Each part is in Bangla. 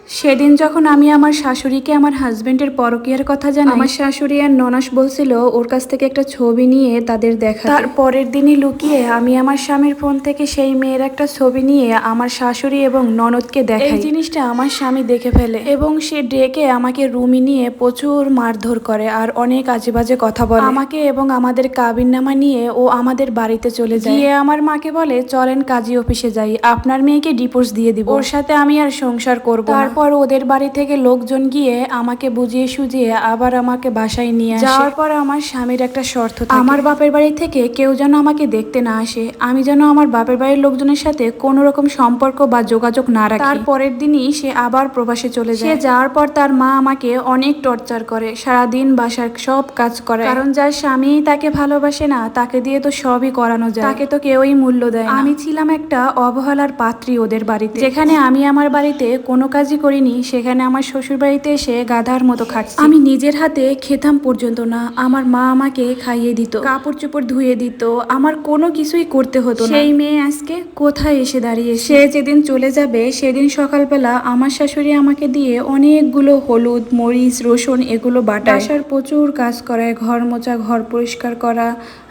সেদিন যখন আমি আমার শাশুড়িকে আমার হাজবেন্ডের পরকীয়ার কথা জানাই, আমার শাশুড়ি আর ননস বলছিল ওর কাছ থেকে একটা ছবি নিয়ে তাদের দেখা। তার পরের দিনই লুকিয়ে আমি আমার স্বামীর ফোন থেকে সেই মেয়ের একটা ছবি নিয়ে আমার শাশুড়ি এবং ননদকে দেখাই। এই জিনিসটা আমার স্বামী দেখে ফেলে এবং সে ডেকে আমাকে রুমে নিয়ে প্রচুর মারধর করে আর অনেক আজে বাজে কথা বলে আমাকে এবং আমাদের কাবিননামা নিয়ে ও আমাদের বাড়িতে চলে যায়। গিয়ে আমার মাকে বলে, চলেন কাজী অফিসে যাই, আপনার মেয়েকে ডিভোর্স দিয়ে দিব, ওর সাথে আমি আর সংসার করব। তারপর ওদের বাড়ি থেকে লোকজন গিয়ে আমাকে বুঝিয়ে সুজিয়ে আবার আমাকে বাসায় নিয়ে আসে। যাওয়ার পর আমার স্বামীর একটা শর্ত থাকে, আমার বাপের বাড়ি থেকে কেউ যেন আমাকে দেখতে না আসে, আমি যেন আমার বাপের বাড়ির লোকজনের সাথে কোনো রকম সম্পর্ক বা যোগাযোগ না রাখি। তার পরের দিনই সে আবার প্রবাসে চলে যায়। সে যাওয়ার পর তার মা আমাকে অনেক টর্চার করে, সারাদিন বাসার সব কাজ করে, কারণ যার স্বামী তাকে ভালোবাসে না তাকে দিয়ে তো সবই করানো যায়, তাকে তো কেউই মূল্য দেয় না। আমি ছিলাম একটা অবহেলার পাত্রী ওদের বাড়িতে, যেখানে আমি আমার বাড়িতে কোনো কাজই করিনি, সেখানে আমার শ্বশুর বাড়িতে এসে গাধার মতো খাচ্ছি। আমি নিজের হাতে খেতাম পর্যন্ত না, আমার মা আমাকে খাইয়ে দিত, কাপড় চোপড় ধুয়ে দিত, আমার কোনো কিছুই করতে হতো না। সেই মেয়ে আজকে কোথায় এসে দাঁড়িয়ে। সে যেদিন চলে যাবে সেদিন সকালবেলা আমার শাশুড়ি আমাকে দিয়ে অনেকগুলো হলুদ মরিচ রসুন এগুলো বাটায়, বাসার প্রচুর কাজ করায়, ঘর মোছা ঘর পরিষ্কার করা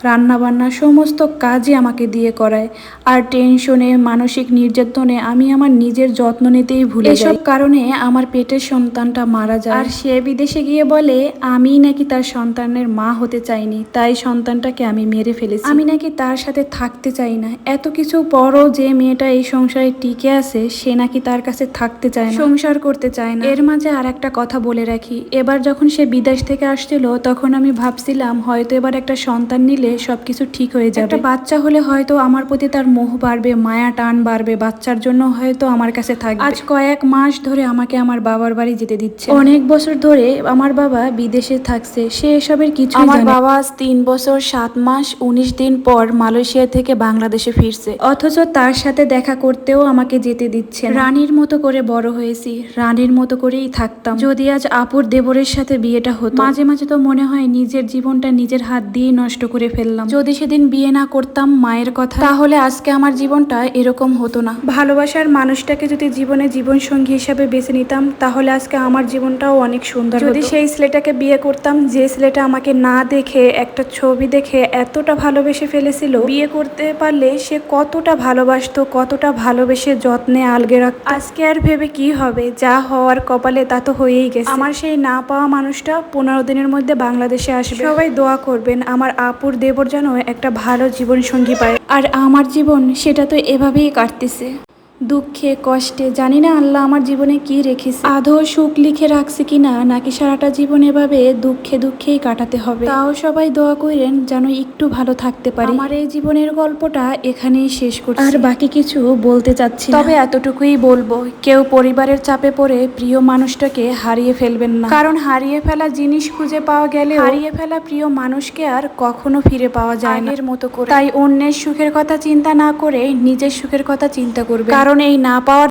রান্না বান্না সমস্ত কাজই আমাকে দিয়ে করায়। আর টেনশনে মানসিক নির্যাতনে আমি আমার নিজের যত্ন নিতেই ভুলে যাই। এসব কারণে আমার পেটের সন্তানটা মারা যায়। আর সে বিদেশে গিয়ে বলে আমি নাকি তার সন্তানের মা হতে চাইনি, তাই সন্তানটাকে আমি মেরে ফেলেছি, আমি নাকি তার সাথে থাকতে চাই না। এত কিছু পরও যে মেয়েটা এই সংসারে টিকে আছে সে নাকি তার কাছে থাকতে চায় না, সংসার করতে চায় না। এর মাঝে আর একটা কথা বলে রাখি, এবার যখন সে বিদেশ থেকে আসছিল তখন আমি ভাবছিলাম হয়তো এবার একটা সন্তান নিলে সবকিছু ঠিক হয়ে যাবে, একটা বাচ্চা হলে হয়তো আমার প্রতি তার মোহ বাড়বে, মায়া টান বাড়বে, বাচ্চার জন্য হয়তো আমার কাছে থাকবে। আজ কয়েক মাস ধরে আমাকে আমার বাবার বাড়ি যেতে দিচ্ছে, অনেক বছর ধরে আমার বাবা বিদেশে থাকছে, সে এসবের কিছু আমার বাবা আজ 3 বছর 7 মাস 19 দিন পর মালয়েশিয়া থেকে বাংলাদেশে ফিরছে, অথচ তার সাথে দেখা করতেও আমাকে যেতে দিচ্ছে। রানীর মতো করে বড় হয়েছি, রানীর মতো করেই থাকতাম। যদি আজ আপুর দেবরের সাথে বিয়েটা হতো, মাঝে মাঝে তো মনে হয় নিজের জীবনটা নিজের হাত দিয়ে নষ্ট করে ফেললাম। যদি সেদিন বিয়ে না করতাম মায়ের কথা, তাহলে আজকে আমার জীবনটা এরকম হতো না। ভালোবাসার মানুষটাকে যদি জীবনে জীবন সঙ্গী হিসাবে বেছে নিতাম তাহলে আজকে আমার জীবনটাও অনেক সুন্দর হতো। যদি সেই ছেলেটাকে বিয়ে করতাম যে ছেলেটা আমাকে না দেখে একটা ছবি দেখে এতটা ভালোবেসে ফেলেছিল, বিয়ে করতে পারলে সে কতটা ভালোবাসতো, কতটা ভালোবেসে যত্নে আলগে রাখতো। আজকে আর ভেবে কি হবে, যা হওয়ার কপালে তা তো হয়েই গেছে। আমার সেই না পাওয়া মানুষটা 15 দিনের মধ্যে বাংলাদেশে আসবে। সবাই দোয়া করবেন আমার আপুর দেবর যেন একটা ভালো জীবন সঙ্গী পায়। আর আমার জীবন সেটা তো এভাবেই কাটতেছে, দুঃখে কষ্টে। জানি না আল্লাহ আমার জীবনে কি রেখেছে, আদৌ সুখ লিখে রাখছে কিনা, নাকি সারাটা জীবন এভাবে দুঃখে দুঃখেই কাটাতে হবে। তাও সবাই দোয়া করেন যেন একটু ভালো থাকতে পারি। আমার এই জীবনের গল্পটা এখানেই শেষ করছি, আর বাকি কিছু বলতে চাচ্ছি না। তবে এতটুকুই বলবো, কেউ পরিবারের চাপে পড়ে প্রিয় মানুষটাকে হারিয়ে ফেলবেন না, কারণ হারিয়ে ফেলা জিনিস খুঁজে পাওয়া গেলে হারিয়ে ফেলা প্রিয় মানুষকে আর কখনো ফিরে পাওয়া যায় না আগের মতো করে। তাই অন্যের সুখের কথা চিন্তা না করে নিজের সুখের কথা চিন্তা করবে, কারণ এই না পাওয়ার